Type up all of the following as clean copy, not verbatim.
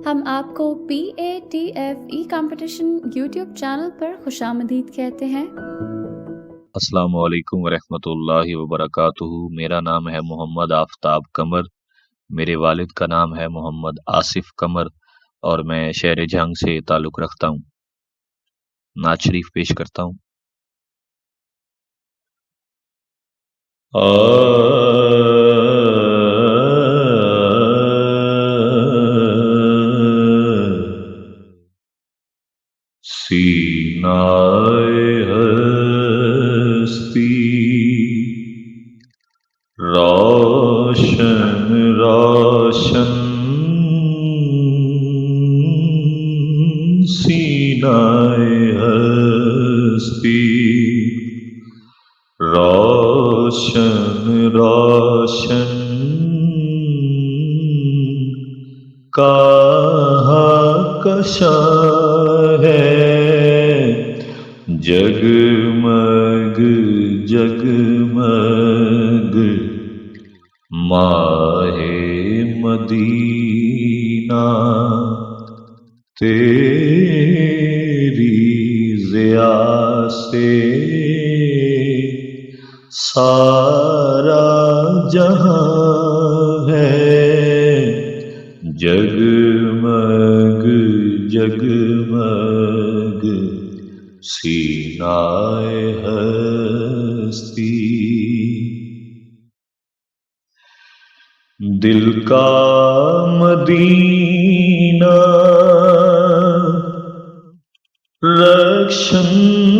ہم آپ کو PATFE کمپٹیشن یوٹیوب چینل پر خوشامدید کہتے ہیں۔ السلام علیکم ورحمۃ اللہ وبرکاتہ۔ میرا نام ہے محمد آفتاب قمر، میرے والد کا نام ہے محمد آصف قمر، اور میں شہر جھنگ سے تعلق رکھتا ہوں۔ نعت شریف پیش کرتا ہوں۔ سینہ ہستی روشن روشن، سینہ ہستی روشن روشن، کہاں کشا ہے جگمگ جگمگ، ماہ مدینہ تیری ضیا سے سارا جہاں ہے، جگمگ جگمگ، سینہ ہستی۔ دل کا مدینہ رخشندہ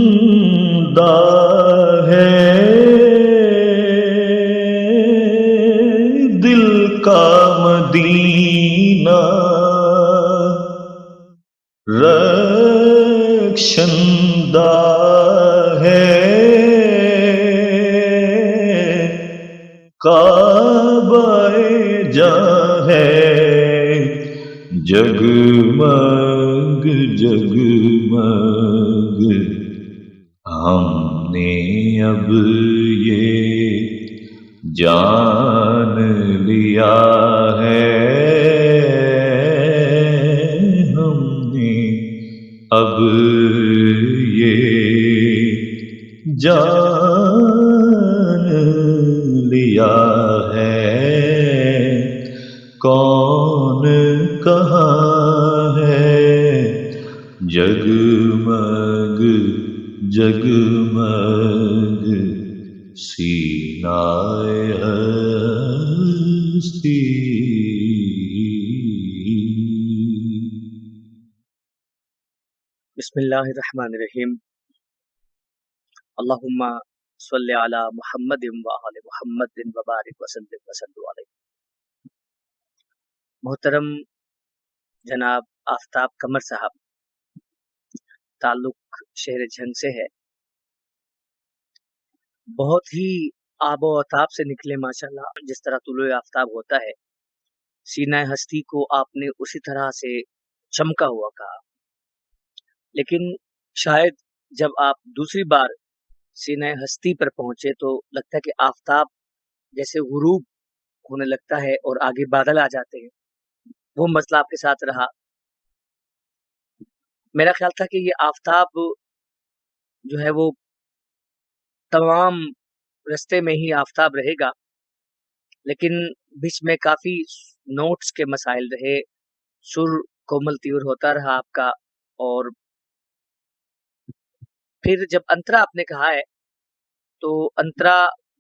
ہے، دل کا مدینہ رخشندہ ہے، کعبہ جاں ہے، جگمگ جگمگ، ہم نے اب یہ جان لیا ہے، ہم نے اب یہ جان لیا ہے، کون کہاں ہے، جگمگ جگمگ، سینہ ہستی۔ بسم اللہ الرحمن الرحیم۔ اللہم صلی علی محمد وآل محمد وبارک وسلم وصلوا علیہ۔ محترم جناب آفتاب قمر صاحب، تعلق شہر جھنگ سے ہے، بہت ہی آب و تاب سے نکلے ماشاءاللہ۔ جس طرح طلوع آفتاب ہوتا ہے، سینہ ہستی کو آپ نے اسی طرح سے چمکا ہوا کہا، لیکن شاید جب آپ دوسری بار سینہ ہستی پر پہنچے تو لگتا ہے کہ آفتاب جیسے غروب ہونے لگتا ہے اور آگے بادل آ جاتے ہیں، وہ مسئلہ آپ کے ساتھ رہا۔ میرا خیال تھا کہ یہ آفتاب جو ہے وہ تمام رستے میں ہی آفتاب رہے گا، لیکن بیچ میں کافی نوٹس کے مسائل رہے، سر کومل تیور ہوتا رہا آپ کا، اور پھر جب انترا آپ نے کہا ہے تو انترا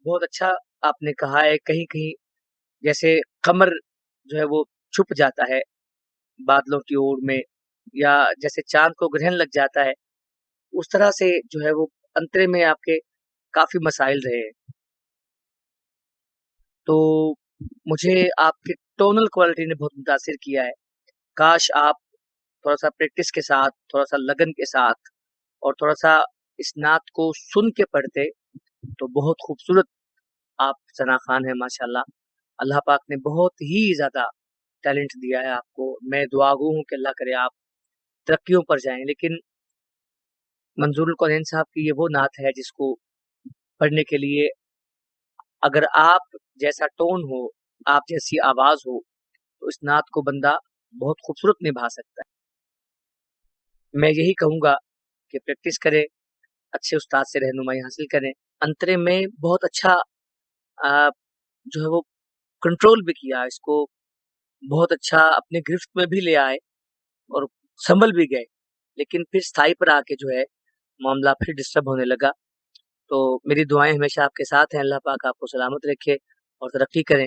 بہت اچھا آپ نے کہا ہے، کہیں کہیں جیسے قمر جو ہے وہ چھپ جاتا ہے بادلوں کی اوڑ میں، یا جیسے چاند کو گرہن لگ جاتا ہے، اس طرح سے جو ہے وہ انترے میں آپ کے کافی مسائل رہے ہیں۔ تو مجھے آپ کے ٹونل کوالٹی نے بہت متاثر کیا ہے، کاش آپ تھوڑا سا پریکٹس کے ساتھ، تھوڑا سا لگن کے ساتھ، اور تھوڑا سا اس نعت کو سن کے پڑھتے تو بہت خوبصورت آپ ثنا خان ہیں ماشاءاللہ۔ اللہ پاک نے بہت ہی زیادہ ٹیلنٹ دیا ہے آپ کو، میں دعا گو ہوں کہ اللہ کرے آپ ترقیوں پر جائیں۔ لیکن منظور القونین صاحب کی یہ وہ نعت ہے جس کو پڑھنے کے لیے اگر آپ جیسا ٹون ہو، آپ جیسی آواز ہو، تو اس نعت کو بندہ बहुत खूबसूरत निभा सकता है। मैं यही कहूँगा कि प्रैक्टिस करें, अच्छे उस्ताद से रहनुमाई हासिल करें। अंतरे में बहुत अच्छा जो है वो कंट्रोल भी किया, इसको बहुत अच्छा अपने गिरफ्त में भी ले आए और संभल भी गए, लेकिन फिर स्थाई पर आके जो है मामला फिर डिस्टर्ब होने लगा। तो मेरी दुआएं हमेशा आपके साथ हैं, अल्लाह पाक आपको सलामत रखे और तरक्की करें।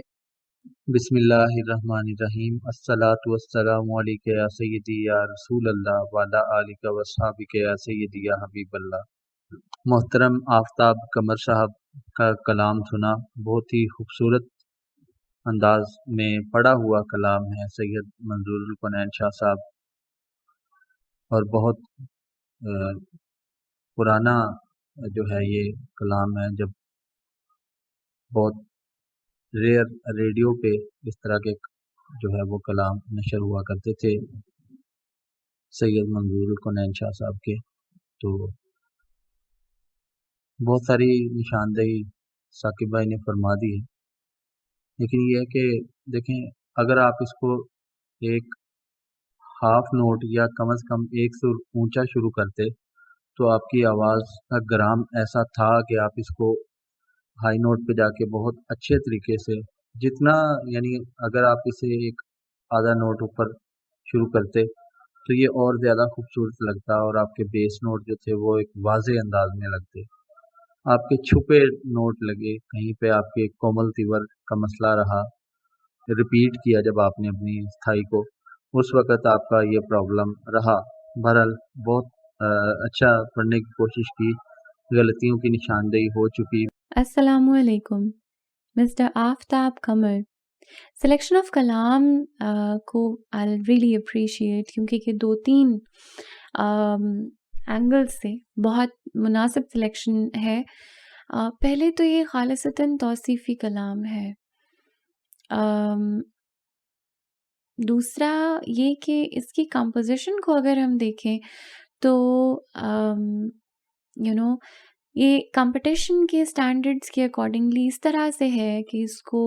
बिस्मिल्लाहिर्रहमानिर्रहीम। अस्सलातु वस्सलामु अलैका या सय्यदी या रसूल अल्लाह व अला आलिका व अस्हाबिका या सय्यदी या हबीब अल्लाह। मोहतरम आफ्ताब कमर साहब का कलाम सुना, बहुत ही खूबसूरत अंदाज में पढ़ा हुआ कलाम है सैयद मंजूरुल कौनैन शाह साहब, और बहुत पुराना जो है ये कलाम है। जब बहुत रेयर रेडियो पे इस तरह के जो है वो कलाम नशर हुआ करते थे सैयद मंजूरुल कौनैन शाह साहब के, तो बहुत सारी निशानदेही साकिब भाई ने फरमा दी है। लेकिन ये है कि देखें, अगर आप इसको एक हाफ नोट या कम से कम एक सुर ऊंचा शुरू करते तो आपकी आवाज़ का ग्राम ऐसा था कि आप इसको हाई नोट पे जाके बहुत अच्छे तरीके से, जितना यानी अगर आप इसे एक आधा नोट ऊपर शुरू करते तो ये और ज़्यादा खूबसूरत लगता और आपके बेस नोट जो थे वो एक वाज़े अंदाज में लगते। आपके छुपे नोट लगे, कहीं पे आपके कोमल तिवर का मसला रहा, रिपीट किया जब आपने अपनी स्थाई को, उस वक़्त आपका ये प्रॉब्लम रहा। बहरहाल बहुत अच्छा पढ़ने की कोशिश की, गलतियों की निशानदेही हो चुकी। अस्सलामुअलैकुम mister Aftab Qamar. Selection of कलाम को आई रियली अप्रिशिएट, क्योंकि ये 2-3 एंगल्स से बहुत मुनासिब सिलेक्शन है। पहले तो ये खालिसतन तौसीफ़ी कलाम है। दूसरा ये कि इसकी कंपोजिशन को अगर हम देखें तो ये कंपटीशन के स्टैंडर्ड्स के अकॉर्डिंगली इस तरह से है कि इसको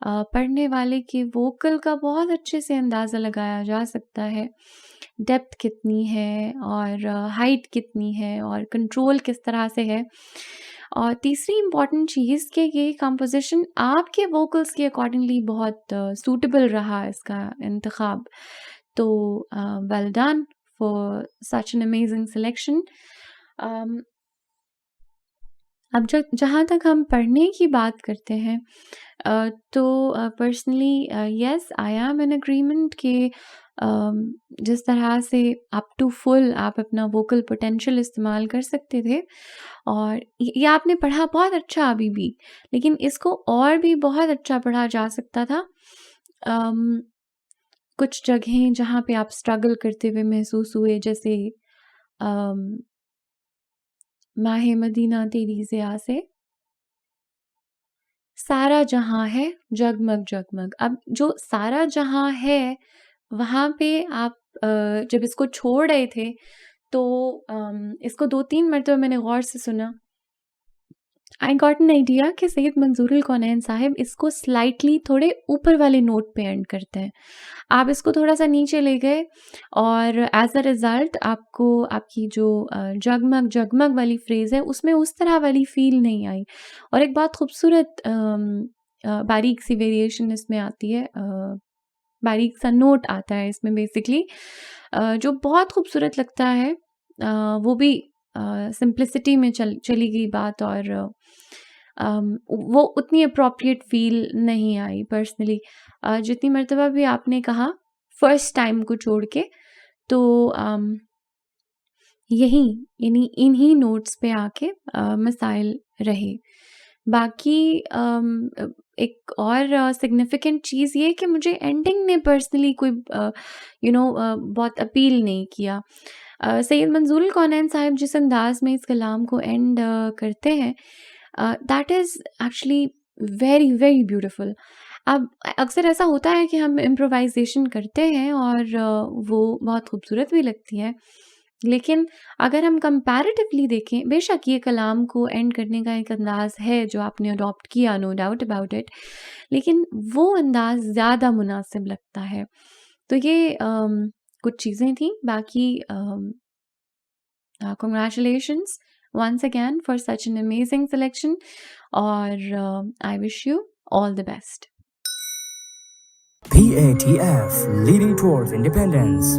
पढ़ने वाले के वोकल का बहुत अच्छे से अंदाज़ा लगाया जा सकता है, डेप्थ कितनी है और हाइट कितनी है और कंट्रोल किस तरह से है। और तीसरी इम्पॉर्टेंट चीज़ कि ये कंपोजिशन आपके वोकल्स के अकॉर्डिंगली बहुत सूटेबल रहा इसका इंतखाब। तो well done for such an amazing selection. अब जहाँ तक हम पढ़ने की बात करते हैं तो personally yes I am in agreement कि जिस तरह से अप टू फुल आप अपना वोकल पोटेंशियल इस्तेमाल कर सकते थे, और ये आपने पढ़ा बहुत अच्छा अभी भी, लेकिन इसको और भी बहुत अच्छा पढ़ा जा सकता था। कुछ जगहें जहाँ पे आप स्ट्रगल करते हुए महसूस हुए, जैसे माहे मदीना तेरी ज़िया से सारा जहाँ है जगमग जगमग। अब जो सारा जहाँ है वहाँ पे आप जब इसको छोड़ रहे थे तो इसको 2-3 मरतबा मैंने गौर से सुना। आई गॉट एन आइडिया कि सैयद मंजूरुल कौनैन साहिब इसको स्लाइटली थोड़े ऊपर वाले नोट पे एंड करते हैं। आप इसको थोड़ा सा नीचे ले गए और एज अ रिज़ल्ट आपको आपकी जो जगमग जगमग वाली फ्रेज़ है उसमें उस तरह वाली फील नहीं आई। और एक बहुत खूबसूरत बारीक सी वेरिएशन इसमें आती है, बारीक सा नोट आता है इसमें बेसिकली, जो बहुत खूबसूरत लगता है। वो भी सिंप्लिसिटी में चली गई बात, और वो उतनी अप्रोप्रिएट फील नहीं आई पर्सनली। जितनी मर्तबा भी आपने कहा फर्स्ट टाइम को छोड़ के, तो इन्हीं नोट्स पे आके मसाइल रहे। बाकी एक और सिग्निफिकेंट चीज़ ये कि मुझे एंडिंग ने पर्सनली कोई बहुत अपील नहीं किया। सैयद मंजूरुल कौनैन साहिब जिस अंदाज में इस कलाम को एंड करते हैं, that is actually very very beautiful. अब अक्सर ऐसा होता है कि हम इम्प्रोवाइजेशन करते हैं और वो बहुत खूबसूरत भी लगती है, लेकिन अगर हम कंपैरेटिवली देखें, बेशक ये कलाम को एंड करने का एक अंदाज़ है जो आपने अडॉप्ट किया, नो डाउट अबाउट इट, लेकिन वो अंदाज़ ज़्यादा मुनासिब लगता है। تو یہ کچھ چیزیں تھیں. باقی congratulations once again for such an amazing selection, اور I wish you all the best. PATF, leading towards independence.